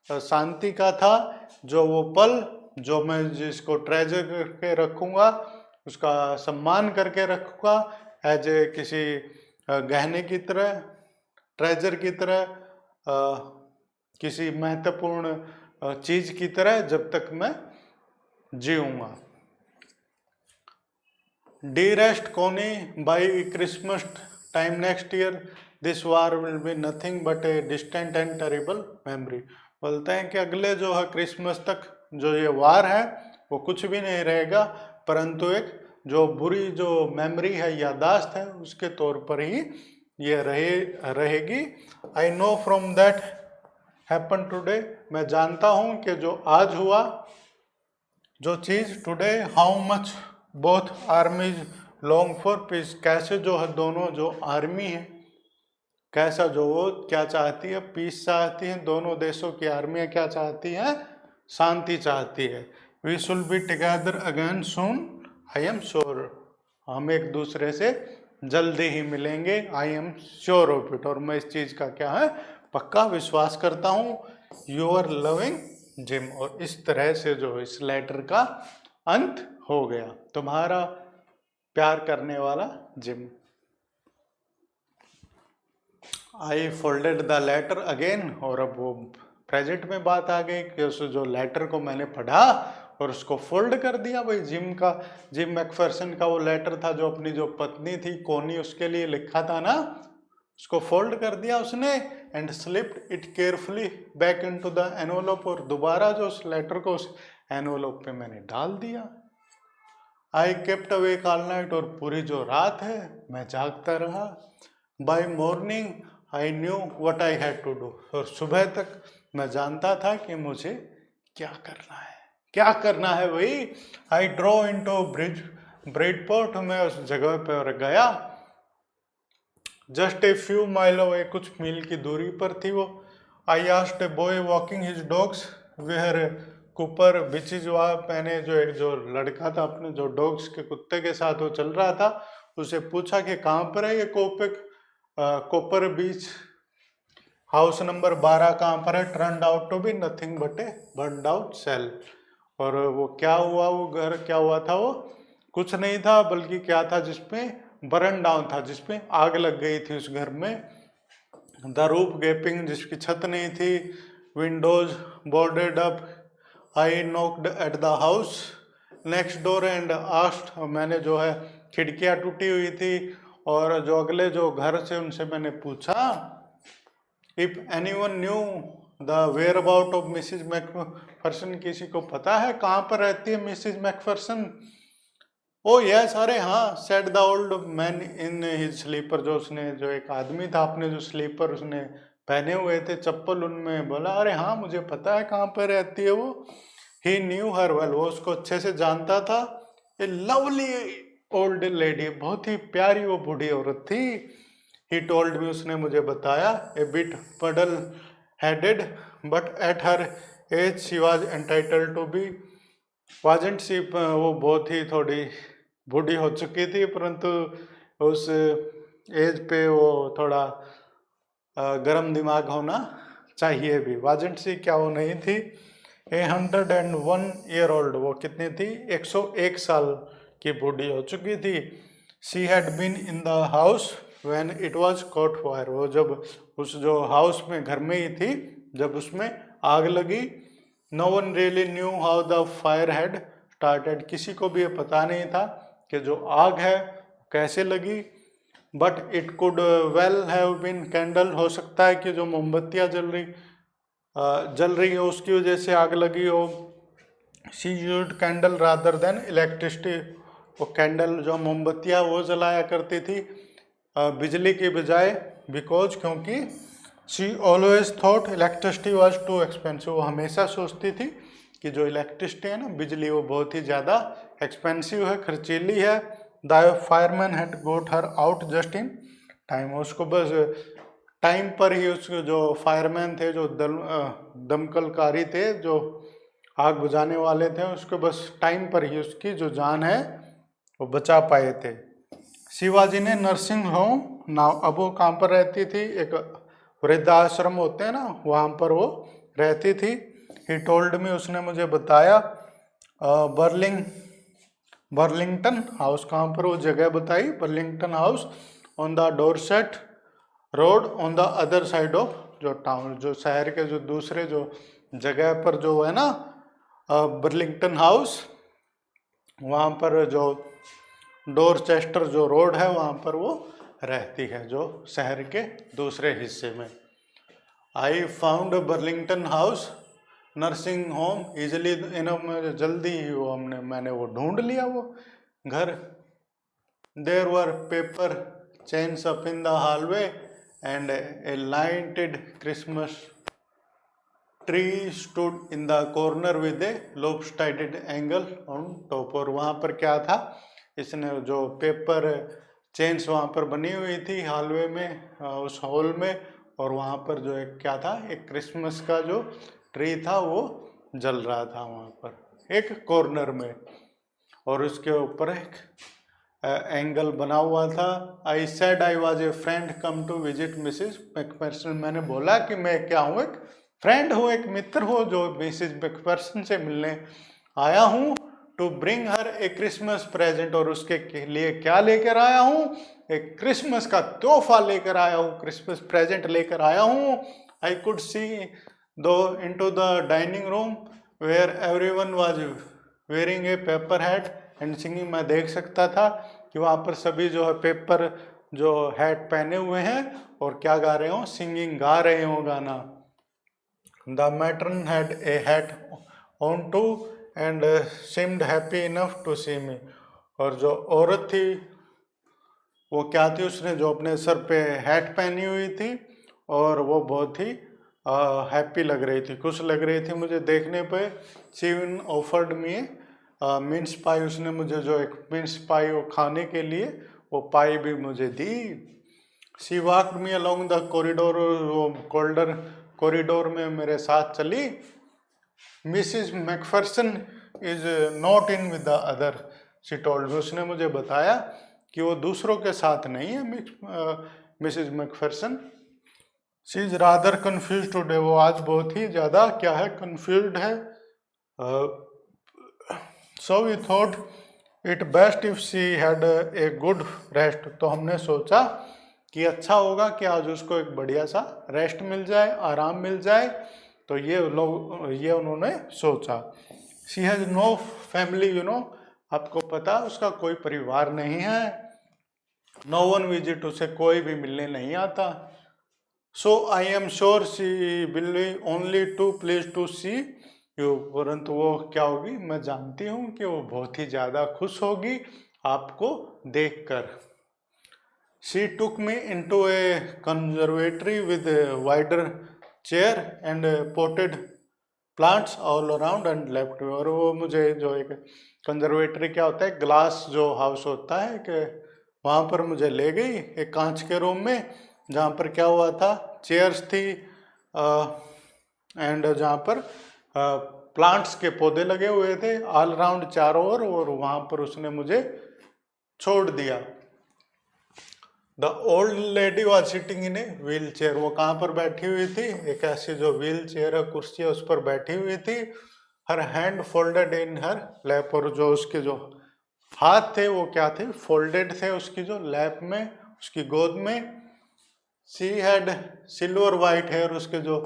Speaker 1: शांति का था, जो वो पल जो मैं जिसको ट्रेजर करके रखूँगा, उसका सम्मान करके रखूँगा, एज ए किसी गहने की तरह, ट्रेजर की तरह, किसी महत्वपूर्ण चीज की तरह, जब तक मैं जीऊँगा। Dearest Connie, by Christmas time next year, this war will be nothing but a distant and terrible memory. बोलते हैं कि अगले जो है क्रिसमस तक जो ये वार है वो कुछ भी नहीं रहेगा, परंतु एक जो बुरी जो मेमोरी है, यादाश्त है, उसके तौर पर ही ये रहेगी। I know from that happen today, मैं जानता हूँ कि जो आज हुआ, जो चीज़ today, how much both armies long for peace, कैसे जो है दोनों जो आर्मी है, कैसा जो वो क्या चाहती है, पीस चाहती है, दोनों देशों की आर्मियाँ क्या चाहती हैं, शांति चाहती है। We shall be together again soon, I am sure, हम एक दूसरे से जल्दी ही मिलेंगे, I am sure of it, और मैं इस चीज़ का क्या है, पक्का विश्वास करता हूँ। योर लविंग जिम, और इस तरह से जो इस लेटर का अंत हो गया, तुम्हारा प्यार करने वाला Jim. I folded the letter again, और अब वो प्रेजेंट में बात आ गई कि उस जो लेटर को मैंने पढ़ा और उसको फोल्ड कर दिया। भाई जिम मैकफर्सन का वो लेटर था जो अपनी जो पत्नी थी कोनी उसके लिए लिखा था ना, उसको फोल्ड कर दिया उसने, and slipped it carefully back into the envelope, और दोबारा जो उस लेटर को उस एनवेलप पे मैंने डाल दिया। I kept awake all night, और पूरी जो रात है मैं जागता रहा। By morning I knew what I had to do, और सुबह तक मैं जानता था कि मुझे क्या करना है, क्या करना है भाई। आई ड्रो इनटू ब्रिडपोर्ट, मैं उस जगह पर गया। Just a few mile away, कुछ मील की दूरी पर थी वो। I asked a boy walking his dogs where Cooper which is, मैंने जो एक जो लड़का था अपने जो डॉग्स के कुत्ते के साथ वो चल रहा था, उसे पूछा कि कहाँ पर है ये कोपर बीच, हाउस नंबर 12 कहाँ पर है। Turned out to be nothing but a burned out shell, और वो क्या हुआ, वो घर क्या हुआ था, वो कुछ नहीं था बल्कि क्या था, जिसमें बर्न डाउन था, जिसमें आग लग गई थी उस घर में। द रूफ गैपिंग, जिसकी छत नहीं थी। Windows boarded up. I knocked at the house next door and asked, मैंने जो है खिड़कियाँ टूटी हुई थी और जो अगले जो घर से उनसे मैंने पूछा, if anyone knew the whereabouts of Mrs McPherson, किसी को पता है कहाँ पर रहती है मिसिज मैकफर्सन। ओ यस, अरे हाँ, said the old man in his slipper, जो उसने जो एक आदमी था अपने जो स्लीपर उसने पहने हुए थे चप्पल, उनमें बोला अरे हाँ मुझे पता है कहाँ पर रहती है वो। ही न्यू हर वेल, वो उसको अच्छे से जानता था। ए लवली ओल्ड लेडी, बहुत ही प्यारी वो बूढ़ी औरत थी। ही टोल्ड मी, उसने मुझे बताया। A bit puddle headed but at her age she was entitled to be, wasn't see, वो बहुत ही थोड़ी बूढ़ी हो चुकी थी, परंतु उस एज पे वो थोड़ा गर्म दिमाग होना चाहिए भी। वाजंट सी, क्या वो नहीं थी? 101 year old, वो कितनी थी? 101 साल की बूढ़ी हो चुकी थी। She had been in the house when it was caught fire, वो जब उस जो हाउस में घर में ही थी जब उसमें आग लगी। No one really knew how the fire had started, किसी को भी ये पता नहीं था कि जो आग है कैसे लगी। But it could well have been candle, हो सकता है कि जो मोमबत्तियाँ जल रही हो उसकी वजह से आग लगी हो। She used candle rather than electricity, वो कैंडल जो मोमबत्तियाँ वो जलाया करती थी बिजली के बजाय, बिकॉज क्योंकि she always thought electricity was too expensive, वो हमेशा सोचती थी कि जो इलेक्ट्रिसिटी है ना, बिजली, वो बहुत ही ज़्यादा एक्सपेंसिव है, खर्चीली है। The fireman had got her out just in time, उसको बस टाइम पर ही उसके जो फायरमैन थे, जो दमकलकारी थे, जो आग बुझाने वाले थे, उसको बस टाइम पर ही उसकी जो जान है वो बचा पाए थे। शिवाजी ने नर्सिंग होम ना, अब वो कहाँ पर रहती थी? एक वृद्धाश्रम होते हैं ना, वहाँ पर वो रहती थी। ही टोल्ड मी, उसने मुझे बताया। बर्लिंगटन हाउस, कहाँ पर? वो जगह बताई, Burlington house on the Dorset road on the other side of जो टाउन, जो शहर के जो दूसरे जो जगह पर जो है ना बर्लिंगटन हाउस, वहाँ पर जो डोरचेस्टर जो रोड है वहाँ पर वो रहती है, जो शहर के दूसरे हिस्से में। I found Burlington House nursing home easily enough, जल्दी ही वो मैंने वो ढूंढ लिया वो घर। There were paper chains up in the hallway and a lighted Christmas tree stood in the corner with a lopsided angel on top, और वहाँ पर क्या था? इसने जो पेपर चेन्स वहाँ पर बनी हुई थी हॉलवे में, उस हॉल में, और वहाँ पर जो एक क्या था, एक क्रिसमस का जो ट्री था वो जल रहा था वहाँ पर एक कॉर्नर में, और उसके ऊपर एक एंगल बना हुआ था। I said I was a friend come to visit Mrs McPherson, मैंने बोला कि मैं क्या हूँ, एक फ्रेंड हूँ, एक मित्र हूँ जो मिसिज मैकफेरसन से मिलने आया हूँ। To bring her a Christmas present, और उसके लिए क्या लेकर आया हूँ? एक क्रिसमस का तोहफा लेकर आया हूँ, क्रिसमस प्रेजेंट लेकर आया हूँ। आई could see through into the dining room where everyone was wearing a paper hat and singing, मैं देख सकता था कि वहाँ पर सभी जो है पेपर जो हैट पहने हुए हैं और क्या गा रहे हो? सिंगिंग, गा रहे हो गाना। The matron had a hat on too and seemed happy enough to see me, और जो औरत थी वो क्या थी? उसने जो अपने सर पे हैट पहनी हुई थी और वो बहुत ही हैप्पी लग रही थी, खुश लग रही थी मुझे देखने पे। She even offered me mince pie, उसने मुझे जो एक मिन्स पाई वो खाने के लिए वो पाई भी मुझे दी। She walked me along the corridor, वो कॉरिडोर में मेरे साथ चली। Mrs McPherson is not in with the other, she told me, उसने मुझे बताया कि वो दूसरों के साथ नहीं है Mrs McPherson. She is rather confuse today, वो आज बहुत ही ज़्यादा क्या है? कन्फ्यूज्ड है। So we thought it best if she had a good rest, तो हमने सोचा कि अच्छा होगा कि आज उसको एक बढ़िया सा रेस्ट मिल जाए, आराम मिल जाए, तो ये उन्होंने सोचा। She has no family, you know, आपको पता उसका कोई परिवार नहीं है। नो वन विजिट, उसे कोई भी मिलने नहीं आता। So I am sure she will be only too please to see you, परंतु वो क्या होगी? मैं जानती हूँ कि वो बहुत ही ज़्यादा खुश होगी आपको देखकर। She took me into A conservatory with wider chair and potted plants all around and left, और वो मुझे जो एक कंजर्वेटरी क्या होता है, ग्लास जो हाउस होता है, कि वहाँ पर मुझे ले गई एक कांच के रूम में, जहाँ पर क्या हुआ था? चेयर्स थी एंड जहाँ पर प्लांट्स के पौधे लगे हुए थे ऑल अराउंड चारों ओर, और वहाँ पर उसने मुझे छोड़ दिया। The old lady was sitting in a wheel chair, वो कहाँ पर बैठी हुई थी, एक ऐसी जो व्हील चेयर है, कुर्सी है, उस पर बैठी हुई थी। हर हैंड फोल्डेड इन हर लैप, और जो उसके जो हाथ थे वो क्या थे, फोल्डेड थे उसकी जो लैप में, उसकी गोद में। She had silver white hair, उसके जो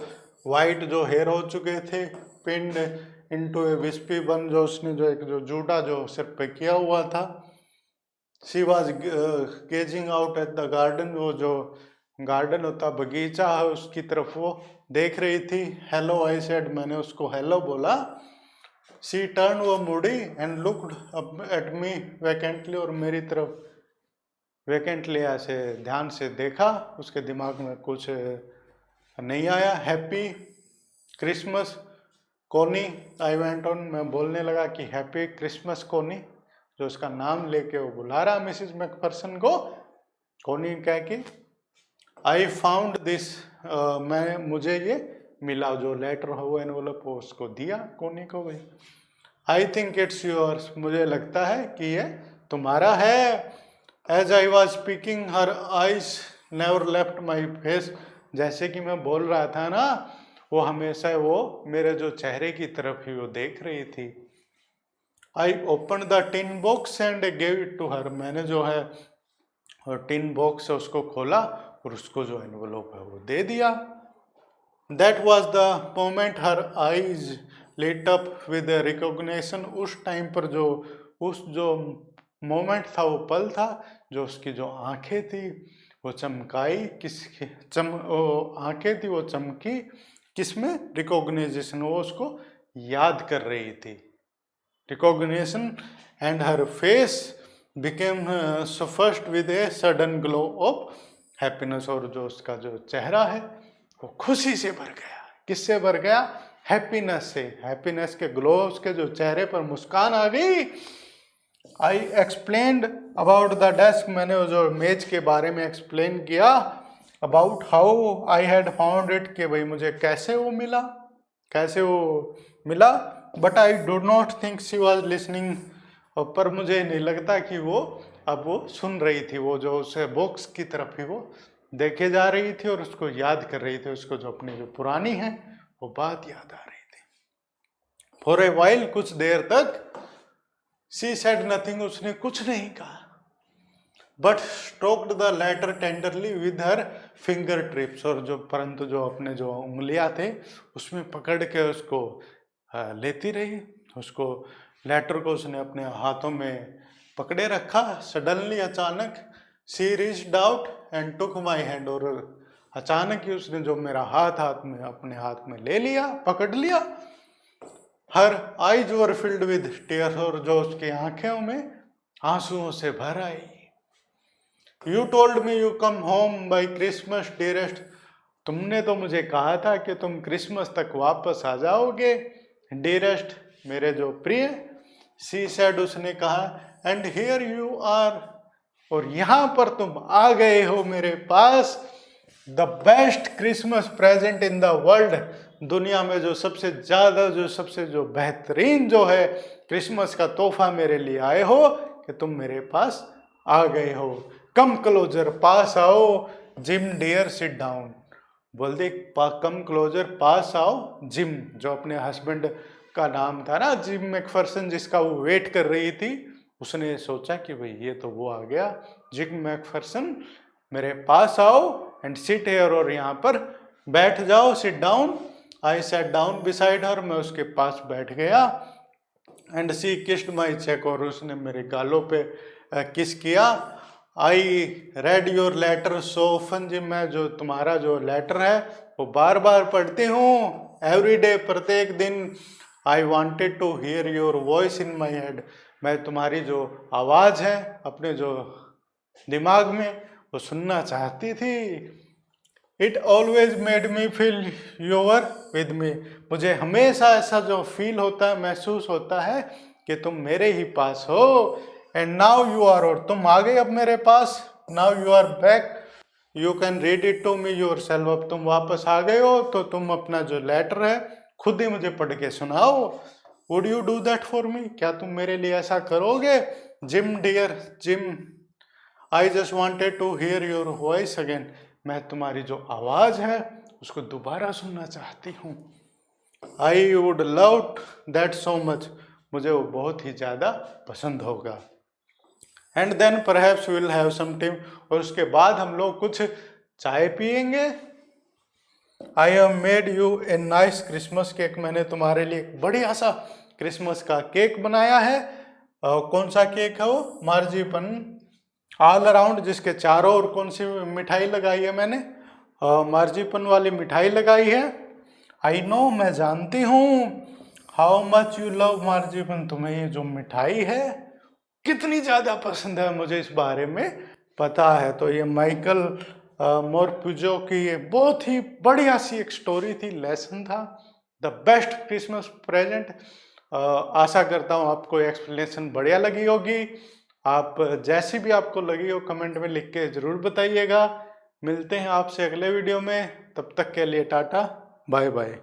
Speaker 1: वाइट जो हेयर हो चुके थे, पिंड इनटू ए विस्पी बन, जो उसने जो एक जो जूड़ा जो सिर पे किया हुआ था। She was gazing out at the garden, वो जो गार्डन होता बगीचा है उसकी तरफ वो देख रही थी। हेलो आई सेड, मैंने उसको हेलो बोला। शी टर्न, वो मुड़ी, and looked up at me vacantly, और मेरी तरफ वैकेंटली ऐसे ध्यान से देखा, उसके दिमाग में कुछ नहीं आया। हैप्पी क्रिसमस कोनी, आई वेंट ऑन, मैं बोलने लगा कि हैप्पी क्रिसमस कोनी, जो उसका नाम लेके वो बुला रहा मिसिज मैकफरसन को, कोनी कह के। आई फाउंड दिस, मुझे ये मिला, जो लेटर हो एनवलप वो उसको दिया कोनी को भाई। आई थिंक इट्स योर्स, मुझे लगता है कि ये तुम्हारा है। As I was speaking her eyes never left my face, जैसे कि मैं बोल रहा था ना, वो हमेशा वो मेरे जो चेहरे की तरफ ही वो देख रही थी। I open the tin box and gave it to her, मैंने जो है टिन बॉक्स है उसको खोला और उसको जो एनवलप है वो दे दिया। That was the moment her eyes lit up with recognition, उस टाइम पर जो उस जो मोमेंट था, वो पल था, जो उसकी जो आंखें थी वो चमकाई, आंखें थी वो चमकी, किसमें, रिकॉग्नाइजेशन, वो उसको याद कर रही थी, recognition. And her face became first with a sudden glow of happiness, और जो उसका जो चेहरा है वो खुशी से भर गया। किससे भर गया, हैप्पीनेस से, हैप्पीनेस के ग्लो, उसके जो चेहरे पर मुस्कान आ गई। आई एक्सप्लेन्ड अबाउट द डेस्क, मैंने वो जो मेज के बारे में एक्सप्लेन किया। About how I had found it, कि भाई मुझे कैसे वो मिला, कैसे वो मिला। But I do not think she was listening, पर मुझे नहीं लगता कि वो अब वो सुन रही थी, वो जो उसे बॉक्स की तरफ ही वो देखे जा रही थी और उसको याद कर रही थी, उसको जो अपनी जो पुरानी है वो बात याद आ रही थी। फॉर ए वाइल, कुछ देर तक, शी सेड नथिंग, उसने कुछ नहीं कहा, but stroked the letter tenderly with her fingertips, और जो परंतु जो अपने जो उंगलियां थे उसमें पकड़ के उसको लेती रही, उसको लेटर को उसने अपने हाथों में पकड़े रखा। सडनली, अचानक, she reached out and took my hand, और अचानक ही उसने जो मेरा हाथ में अपने हाथ में ले लिया, पकड़ लिया। Her eyes were filled with tears, और जो उसकी आंखों में आंसुओं से भर आई। You told me you come home by Christmas dearest, तुमने तो मुझे कहा था कि तुम क्रिसमस तक वापस आ जाओगे, डियरेस्ट, मेरे जो प्रिय। शी सेड, उसने कहा, एंड हियर यू आर, और यहाँ पर तुम आ गए हो मेरे पास। The best Christmas present in the world, दुनिया में जो सबसे ज़्यादा, जो सबसे जो बेहतरीन जो है क्रिसमस का तोहफा मेरे लिए आए हो, कि तुम मेरे पास आ गए हो। कम क्लोजर, पास आओ, जिम डियर सिट डाउन, बोल दे कम क्लोजर, पास आओ जिम, जो अपने हस्बैंड का नाम था ना, जिम मैकफरसन, जिसका वो वेट कर रही थी, उसने सोचा कि भाई ये तो वो आ गया, जिम मैकफरसन, मेरे पास आओ एंड सिट हेयर, और यहाँ पर बैठ जाओ, sit down. I sat down beside her, मैं उसके पास बैठ गया। And she kissed my cheek, और उसने मेरे गालों पे किस किया। I read your letter so often, जी मैं जो तुम्हारा जो लेटर है वो बार बार पढ़ती हूँ, एवरी डे, प्रत्येक दिन। I wanted to hear your voice in my head, मैं तुम्हारी जो आवाज़ है अपने जो दिमाग में वो सुनना चाहती थी। It always made me feel your with me, मुझे हमेशा ऐसा जो फील होता है, महसूस होता है कि तुम मेरे ही पास हो। एंड नाउ यू आर, और तुम आ गए अब मेरे पास। Now you are back, you can read it to me yourself, अब तुम वापस आ गए हो तो तुम अपना जो लेटर है खुद ही मुझे पढ़ के सुनाओ। Would you do that for me, क्या तुम मेरे लिए ऐसा करोगे। Jim dear Jim, I just wanted to hear your voice again, मैं तुम्हारी जो आवाज़ है उसको दोबारा सुनना चाहती हूँ। I would love that so much, मुझे वो बहुत ही ज़्यादा पसंद होगा। And then perhaps will have some tea, और उसके बाद हम लोग कुछ चाय पियेंगे। I have made you a nice Christmas cake, मैंने तुम्हारे लिए एक बढ़िया सा क्रिसमस का केक बनाया है। कौन सा केक है वो? मार्जिपन ऑल अराउंड, जिसके चारों ओर कौन सी मिठाई लगाई है मैंने? मार्जिपन वाली मिठाई लगाई है। आई नो, मैं जानती हूँ। हाउ मच यू लव मार्जिपन, तुम्हें ये जो मिठाई है कितनी ज़्यादा पसंद है, मुझे इस बारे में पता है। तो ये माइकल मोरपुजो की ये बहुत ही बढ़िया सी एक स्टोरी थी, लेसन था, द बेस्ट क्रिसमस प्रेजेंट। आशा करता हूँ आपको एक्सप्लेनेशन बढ़िया लगी होगी। आप जैसी भी आपको लगी हो कमेंट में लिख के ज़रूर बताइएगा। मिलते हैं आपसे अगले वीडियो में, तब तक के लिए टाटा बाय बाय।